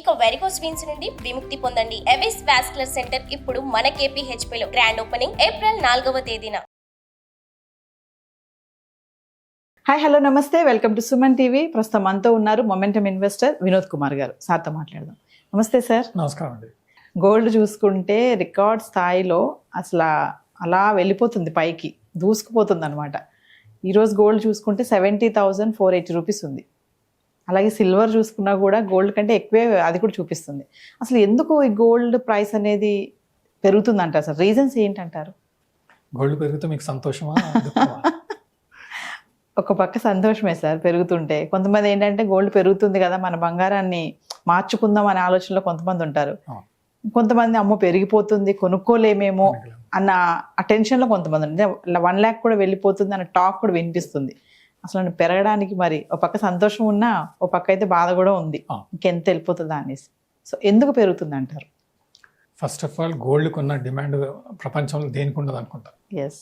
ఇక varicose veins నుండి విముక్తి పొందండి. ఎవిస్ వాస్కులర్ సెంటర్ ఇప్పుడు మన KPHP లో గ్రాండ్ ఓపెనింగ్ ఏప్రిల్ 4వ తేదీన. హాయ్ హలో నమస్తే, వెల్కమ్ టు సుమన్ టీవీ. ప్రస్తుతం మనతో ఉన్నారు మొమెంటమ్ ఇన్వెస్టర్ వినోద్ కుమార్ గారు. సార్తో మాట్లాడదాం. నమస్తే సార్. నమస్కారం అండి. గోల్డ్ చూసుకుంటే రికార్డ్ స్థాయిలో అసలు అలా వెళ్ళిపోతుంది, పైకి దూసుకుపోతుంది అనమాట. ఈరోజు గోల్డ్ చూసుకుంటే 70,480 రూపీస్ ఉంది. అలాగే సిల్వర్ చూసుకున్నా కూడా గోల్డ్ కంటే ఎక్కువే అది కూడా చూపిస్తుంది. అసలు ఎందుకు ఈ గోల్డ్ ప్రైస్ అనేది పెరుగుతుందంటారు సార్? రీజన్స్ ఏంటంటారు? గోల్డ్ పెరిగితే మీకు సంతోషమా దుఃఖమా? ఒక పక్క సంతోషమే సార్ పెరుగుతుంటే. కొంతమంది ఏంటంటే గోల్డ్ పెరుగుతుంది కదా, మన బంగారాన్ని మార్చుకుందాం అనే ఆలోచనలో కొంతమంది ఉంటారు. కొంతమంది అమ్మో పెరిగిపోతుంది కొనుక్కోలేమేమో అన్న అటెన్షన్లో కొంతమంది ఉంటారు. 1 lakh కూడా వెళ్ళిపోతుంది అన్న టాక్ కూడా వినిపిస్తుంది. అసలు పెరగడానికి మరి ఒక పక్క సంతోషం ఉన్నా ఒక పక్క అయితే బాధ కూడా ఉంది, ఇంకెంత వెళ్ళిపోతుందా అనేసి. సో ఎందుకు పెరుగుతుంది అంటారు? ఫస్ట్ ఆఫ్ ఆల్ గోల్డ్ కొన్న డిమాండ్ ప్రపంచంలో దేనికి ఉండదు అనుకుంటా. ఎస్,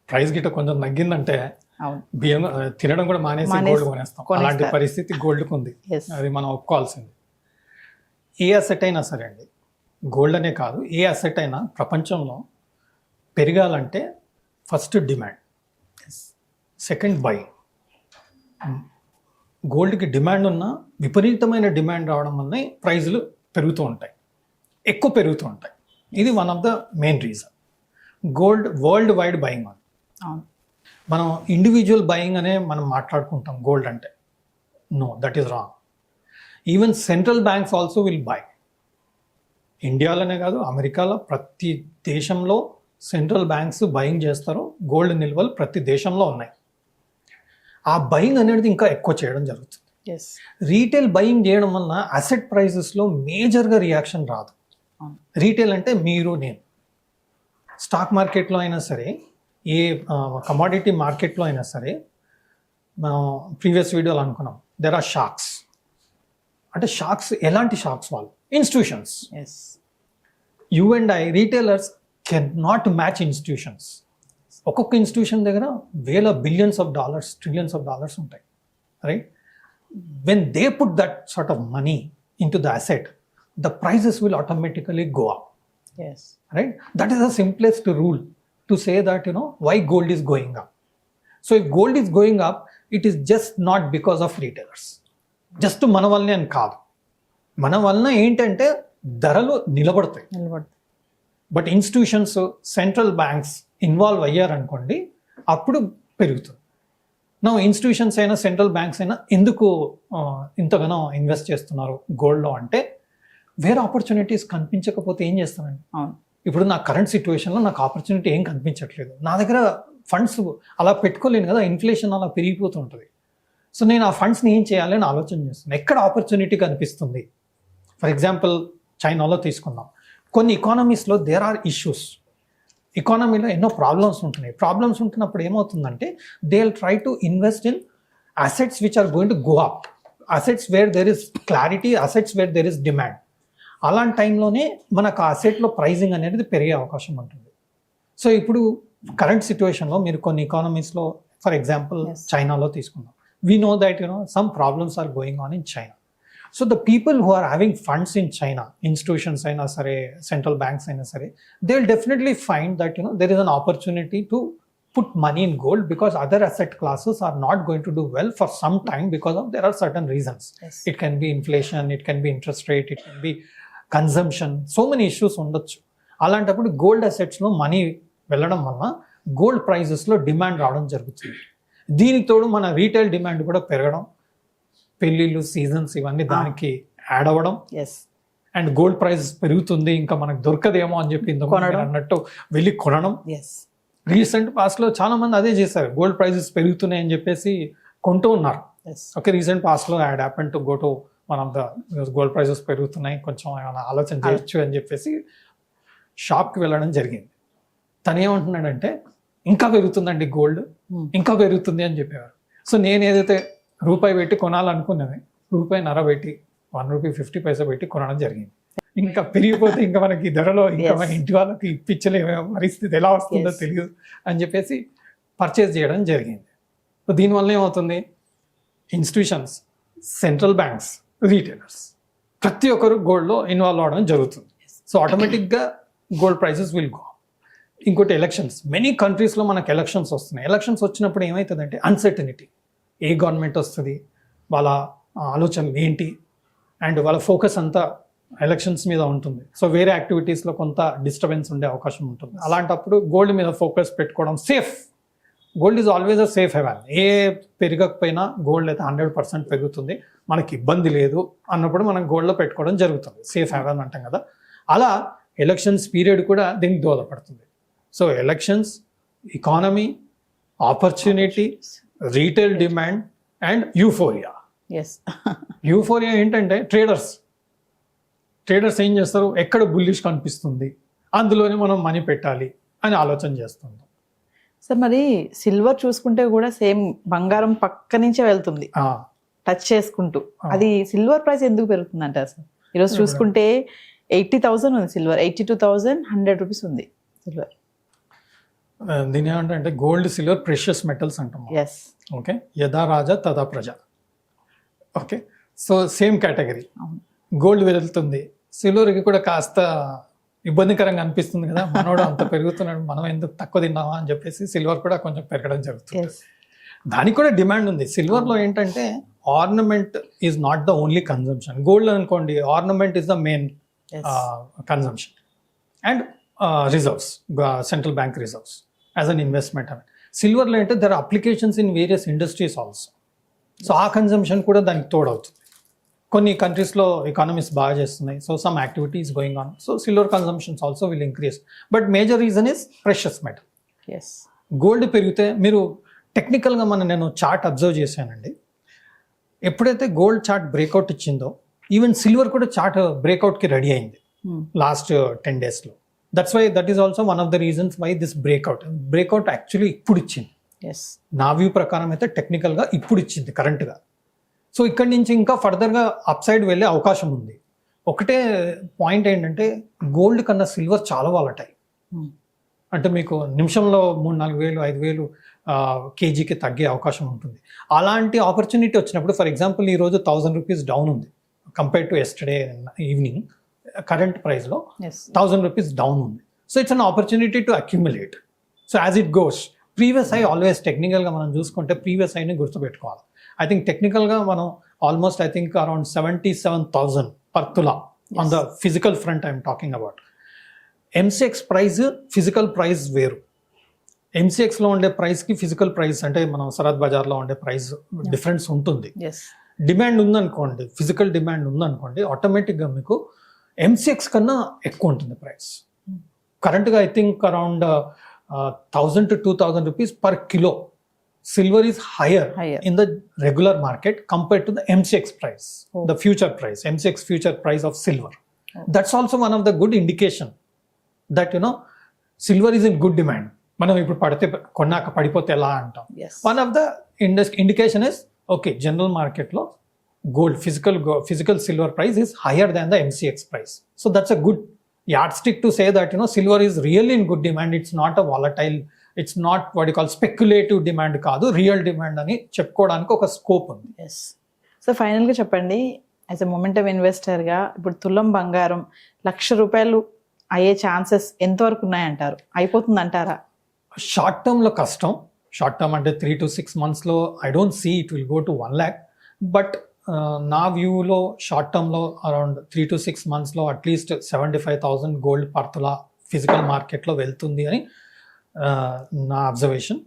ప్రైస్ గిట్ట కొంచెం తగ్గిందంటే అవును, బియ్యం తినడం కూడా మానేసి గోల్డ్ కొనేస్తాం. అలాంటి పరిస్థితి గోల్డ్కి ఉంది. అది మనం ఒప్పుకోవాల్సింది. ఏ అసెట్ అయినా సరే అండి, గోల్డ్ అనే కాదు, ఏ అసెట్ అయినా ప్రపంచంలో పెరగాలంటే ఫస్ట్ డిమాండ్, సెకండ్ బయింగ్. గోల్డ్కి డిమాండ్ ఉన్న విపరీతమైన డిమాండ్ రావడం వల్ల ప్రైజులు పెరుగుతూ ఉంటాయి, ఎక్కువ పెరుగుతూ ఉంటాయి. ఇది one of the main reason. Gold worldwide buying ఉంది. మనం ఇండివిజువల్ బయింగ్ అనే మనం మాట్లాడుకుంటాం గోల్డ్ అంటే. No, that is wrong. Even central banks also will buy. ఇండియాలోనే కాదు, అమెరికాలో ప్రతి దేశంలో సెంట్రల్ బ్యాంక్స్ బయింగ్ చేస్తారు. గోల్డ్ నిల్వలు ప్రతి దేశంలో ఉన్నాయి. ఆ బయింగ్ అనేది ఇంకా ఎక్కువ చేయడం జరుగుతుంది. రీటైల్ బయింగ్ చేయడం వల్ల అసెట్ ప్రైజెస్లో మేజర్గా రియాక్షన్ రాదు. రీటైల్ అంటే మీరు నేను. స్టాక్ మార్కెట్లో అయినా సరే, ఏ కమాడిటీ మార్కెట్లో అయినా సరే, మనం ప్రీవియస్ వీడియోలో అనుకున్నాం, దెర్ ఆర్ షాక్స్. అంటే షాక్స్ ఎలాంటి షాక్స్? వాళ్ళు institutions. You and I retailers can not match institutions. ఒక్కొక్క ఇన్స్టిట్యూషన్ దగ్గర వేల billions of dollars, trillions of dollars ఉంటాయి, right? When they put that sort of money into the asset, the prices will automatically go up, right? That is the simplest rule to say that why gold is going up. So if gold is going up, it is just not because of retailers. Just మన వల్లనే అని కాదు. మన వలన ఏంటంటే ధరలు నిలబడతాయి. But institutions, central banks involve అయ్యారనుకోండి, అప్పుడు పెరుగుతుంది. నా ఇన్స్టిట్యూషన్స్ అయినా సెంట్రల్ బ్యాంక్స్ అయినా ఎందుకు ఇంతగానో ఇన్వెస్ట్ చేస్తున్నారు గోల్డ్లో అంటే, వేరే ఆపర్చునిటీస్ కనిపించకపోతే ఏం చేస్తానండి? ఇప్పుడు నా కరెంట్ సిచ్యువేషన్లో నాకు ఆపర్చునిటీ ఏం కనిపించట్లేదు. నా దగ్గర ఫండ్స్ అలా పెట్టుకోలేను కదా, ఇన్ఫ్లేషన్ అలా పెరిగిపోతుంటుంది. సో నేను ఆ ఫండ్స్ని ఏం చేయాలి అని ఆలోచన చేస్తున్నాను. ఎక్కడ ఆపర్చునిటీ కనిపిస్తుంది? ఫర్ ఎగ్జాంపుల్ చైనాలో తీసుకుందాం. కొన్ని ఎకానమీస్లో దేర్ ఆర్ ఇష్యూస్. ఎకానమీలో ఎన్నో ప్రాబ్లమ్స్ ఉంటున్నాయి. ప్రాబ్లమ్స్ ఉంటున్నప్పుడు ఏమవుతుందంటే, they will try to invest in assets which are going to go up, assets where there is clarity, assets where there is demand. అలాంటి టైంలోనే మనకు ఆ అసెట్లో ప్రైజింగ్ అనేది పెరిగే అవకాశం ఉంటుంది. సో ఇప్పుడు కరెంట్ సిచ్యువేషన్లో మీరు కొన్ని ఎకానమీస్లో, ఫర్ ఎగ్జాంపుల్ చైనాలో తీసుకుందాం. We know that some problems are going on in China. So the people who are having funds in China, institutions అయినా సరే, సెంట్రల్ బ్యాంక్స్ అయినా సరే, they will definitely find that there is an opportunity to put money in gold, because other asset classes are not going to do well for some time because of there are certain reasons. It can be inflation, it can be interest rate, it can be consumption, so many issues ఉండొచ్చు. అలాంటప్పుడు gold అసెట్స్లో money వెళ్ళడం వల్ల gold ప్రైజెస్లో demand రావడం జరుగుతుంది. దీనికి తోడు మన రీటైల్ డిమాండ్ కూడా పెరగడం, పెళ్ళిళ్ళు, సీజన్స్ ఇవన్నీ దానికి యాడ్ అవ్వడం, అండ్ గోల్డ్ ప్రైస్ పెరుగుతుంది, ఇంకా మనకు దొరకదేమో అని చెప్పి అన్నట్టు వెళ్ళి కొనడం. రీసెంట్ పాస్ట్లో చాలా మంది అదే చేశారు. గోల్డ్ ప్రైజెస్ పెరుగుతున్నాయి అని చెప్పేసి కొంటూ ఉన్నారు. ఓకే, రీసెంట్ పాస్ట్లో I happen to go to one of the gold prices పెరుగుతున్నాయి, కొంచెం ఏమైనా ఆలోచన చేయొచ్చు అని చెప్పేసి షాప్కి వెళ్ళడం జరిగింది. తను ఏమంటున్నాడంటే, ఇంకా పెరుగుతుందండి గోల్డ్, ఇంకా పెరుగుతుంది అని చెప్పేవారు. సో నేను ఏదైతే రూపాయి పెట్టి కొనాలనుకున్నది, ₹1.50 పెట్టి, ₹1.50 పెట్టి కొనడం జరిగింది. ఇంకా పెరిగిపోతే ఇంకా మనకి ధరలో ఇంకా మన ఇంటి వాళ్ళకి ఇప్పించలే పరిస్థితి ఎలా వస్తుందో తెలియదు అని చెప్పేసి పర్చేస్ చేయడం జరిగింది. సో దీనివల్ల ఏమవుతుంది, ఇన్స్టిట్యూషన్స్, సెంట్రల్ బ్యాంక్స్, రీటైలర్స్ ప్రతి ఒక్కరు గోల్డ్లో ఇన్వాల్వ్ అవడం జరుగుతుంది. సో ఆటోమేటిక్గా గోల్డ్ ప్రైసెస్ విల్ గో. ఇంకోటి ఎలక్షన్స్, మెనీ కంట్రీస్లో మనకు ఎలక్షన్స్ వస్తున్నాయి. ఎలక్షన్స్ వచ్చినప్పుడు ఏమవుతుందంటే అన్సర్టనిటీ, ఏ గవర్నమెంట్ వస్తుంది, వాళ్ళ ఆలోచనలు ఏంటి, అండ్ వాళ్ళ ఫోకస్ అంతా ఎలక్షన్స్ మీద ఉంటుంది. సో వేరే యాక్టివిటీస్లో కొంత డిస్టర్బెన్స్ ఉండే అవకాశం ఉంటుంది. అలాంటప్పుడు గోల్డ్ మీద ఫోకస్ పెట్టుకోవడం safe. Gold is always a safe haven. ఏ పెరగకపోయినా గోల్డ్ అయితే 100% పెరుగుతుంది, మనకి ఇబ్బంది లేదు అన్నప్పుడు మనం గోల్డ్లో పెట్టుకోవడం జరుగుతుంది. సేఫ్ హెవెన్ అంటాం కదా. అలా ఎలక్షన్స్ పీరియడ్ కూడా దీనికి దోహదపడుతుంది. So elections, economy, opportunity, retail demand and euphoria. Yes. Euphoria ఏంటంటే ట్రేడర్స్ ఏం చేస్తారు, ఎక్కడ బుల్లిష్ కనిపిస్తుంది అందులోనే మనం మనీ పెట్టాలి అని ఆలోచన చేస్తుంది. సార్ మరి సిల్వర్ చూసుకుంటే కూడా సేమ్ బంగారం పక్క నుంచే వెళ్తుంది టచ్ చేసుకుంటూ. అది సిల్వర్ ప్రైస్ ఎందుకు పెరుగుతుంది అంటారు సార్? ఈరోజు చూసుకుంటే 80,000 ఉంది సిల్వర్, 82,100 రూపీస్ ఉంది సిల్వర్. దీని ఏమంటే గోల్డ్, సిల్వర్ ప్రెషియస్ మెటల్స్ అంటాం. ఎస్. ఓకే, యథా రాజా తదా ప్రజ. Okay, so same category. Gold వెళ్తుంది, సిల్వర్కి కూడా కాస్త ఇబ్బందికరంగా అనిపిస్తుంది కదా, మనోడు అంత పెరుగుతున్నాడు, మనం ఎందుకు తక్కువ తిన్నామా అని చెప్పేసి సిల్వర్ కూడా కొంచెం పెరగడం జరుగుతుంది. దానికి కూడా డిమాండ్ ఉంది. సిల్వర్లో ఏంటంటే ornament is not the only consumption. Gold అనుకోండి, ornament is the main consumption and reserves, central bank reserves as an investment. అని సిల్వర్లో అంటే there are applications in various industries also. So ఆ కన్జంప్షన్ కూడా దానికి తోడవుతుంది. కొన్ని కంట్రీస్లో ఎకానమీస్ బాగా చేస్తున్నాయి, so some activities going on, so silver consumptions also will increase. But major reason is precious metal. Yes. Gold పెరిగితే మీరు టెక్నికల్గా నేను చార్ట్ అబ్జర్వ్ చేశానండి. ఎప్పుడైతే గోల్డ్ చార్ట్ బ్రేక్అవుట్ ఇచ్చిందో, ఈవెన్ సిల్వర్ కూడా చార్ట్ బ్రేక్అవుట్కి రెడీ అయింది లాస్ట్ 10 daysలో. That's why that is also one of the reasons why this breakout actually ఇప్పుడు ఇచ్చింది. ఎస్. నా వ్యూ ప్రకారం అయితే టెక్నికల్గా ఇప్పుడు ఇచ్చింది కరెంట్గా. సో ఇక్కడి నుంచి ఇంకా ఫర్దర్గా అప్ సైడ్ వెళ్ళే అవకాశం ఉంది. ఒకటే పాయింట్ ఏంటంటే గోల్డ్ కన్నా సిల్వర్ చాలా వాలటైల్. అంటే మీకు నిమిషంలో 3,000-4,000 5,000 కేజీకి తగ్గే అవకాశం ఉంటుంది. అలాంటి ఆపర్చునిటీ వచ్చినప్పుడు, ఫర్ ఎగ్జాంపుల్ ఈరోజు 1,000 రూపీస్ డౌన్ ఉంది compare to yesterday evening. Current ప్రైస్లో 1,000 రూపీస్ డౌన్ ఉంది. So it's an opportunity to accumulate. So as it goes, previous high always టెక్నికల్గా మనం చూసుకుంటే ప్రీవియస్ హైని గుర్తుపెట్టుకోవాలి. ఐ థింక్ టెక్నికల్గా మనం ఆల్మోస్ట్ అరౌండ్ 77,000 per తులా on the physical front I'm talking about. MCX price, physical price వేరు. ఎంసీఎక్స్లో ఉండే ప్రైస్కి ఫిజికల్ ప్రైస్ అంటే మనం సరత్ బజార్లో ఉండే ప్రైస్ డిఫరెన్స్ ఉంటుంది. డిమాండ్ ఉందనుకోండి, ఫిజికల్ డిమాండ్ ఉందనుకోండి, ఆటోమేటిక్గా మీకు ఎంసీఎక్స్ కన్నా ఎక్కువ ఉంటుంది ప్రైస్. కరెంట్గా I think around 1,000 to 2,000 rupees per kilo. Silver is higher in the regular market compared to the MCX price, the future price, MCX future price of silver. That's also one of the good indication that silver is in good demand. మనం ఇప్పుడు పడితే కొన్నాక పడిపోతే ఎలా అంటాం. One of the indication is okay, general మార్కెట్లో gold physical silver price is higher than the MCX price. So that's a good yardstick to say that silver is really in good demand. It's not a volatile, it's not what you call speculative demand కాదు, real demand అని చెప్పుకోవడానికి ఒక scope ఉంది. Yes. So ఫైనల్గా చెప్పండి, as a momentum ఇన్వెస్టర్గా ఇప్పుడు తులం బంగారం ₹1,00,000 అయ్యే ఛాన్సెస్ ఎంతవరకు ఉన్నాయంటారు? అయిపోతుంది అంటారా? షార్ట్ టర్మ్లో కష్టం. షార్ట్ టర్మ్ అంటే 3 to 6 monthsలో I don't see it will go to 1 lakh. But నా వ్యూలో షార్ట్ టర్మ్లో అరౌండ్ 3 to 6 monthsలో at least 75,000 gold per tola physical మార్కెట్లో వెళ్తుంది అని నా అబ్జర్వేషన్.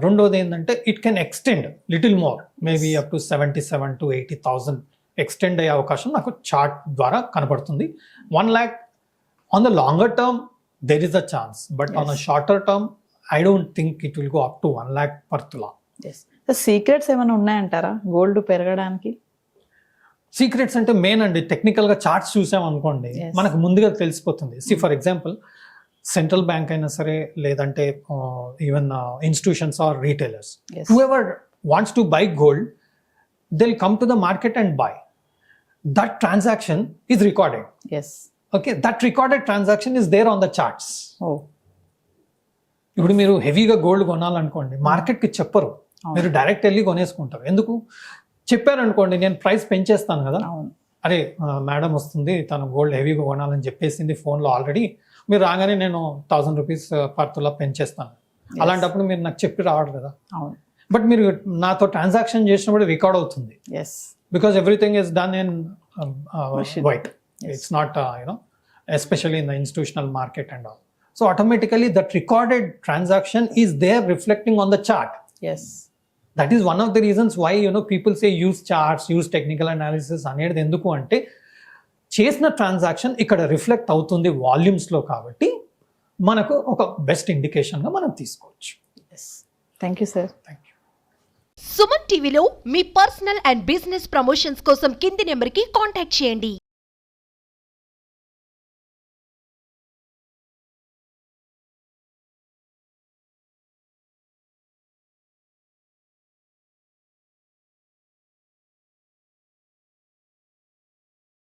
రెండోది ఏంటంటే it can extend little more, maybe up to 77,000 to 80,000 extend అయ్యే అవకాశం నాకు చార్ట్ ద్వారా కనపడుతుంది. 1 lakh on the longer term there is a chance, but on a shorter term I don't think it will go up to 1 lakh per తులా. Secrets ఏమైనా ఉన్నాయంటారా gold పెరగడానికి? Secrets అంటే main అండి, టెక్నికల్గా చార్ట్స్ చూసామనుకోండి మనకు ముందుగా తెలిసిపోతుంది. ఫర్ ఎగ్జాంపుల్ సెంట్రల్ బ్యాంక్ అయినా సరే, లేదంటే even institutions or retailers, whoever wants to buy gold, they will come to the market and buy. That transaction is recorded. Okay, that recorded transaction is there on the charts. ఇప్పుడు మీరు హెవీగా gold కొనాలనుకోండి, మార్కెట్కి చెప్పరు, మీరు direct వెళ్ళి కొనేసుకుంటారు. ఎందుకు చెప్పారనుకోండి, నేను ప్రైస్ పెంచేస్తాను కదా, అరే మేడం వస్తుంది తను గోల్డ్ హెవీగా కొనాలని చెప్పేసింది ఫోన్లో ఆల్రెడీ, మీరు రాగానే నేను 1000 రూపీస్ పర్ తులా పెంచేస్తాను. అలాంటప్పుడు మీరు నాకు చెప్పి రావడం కదా. అవును. బట్ మీరు నాతో ట్రాన్సాక్షన్ చేసినప్పుడు రికార్డ్ అవుతుంది, yes. because everything is done in white. Yes. It's not especially in the institutional market and all, so automatically that recorded transaction is there reflecting on the chart. Yes. That is one of the reasons why people say use charts, use technical analysis అనేది ఎందుకు అంటే చేసిన transaction ఇక్కడ reflect అవుతుంది volumes లో, కాబట్టి మనకు ఒక బెస్ట్ ఇండికేషన్ గా మనం తీసుకోవచ్చు. Yes. Thank you sir. Thank you. Suman టీవీలో మీ పర్సనల్ అండ్ బిజినెస్ ప్రమోషన్స్ కోసం కింది నెంబర్కి కాంటాక్ట్ చేయండి.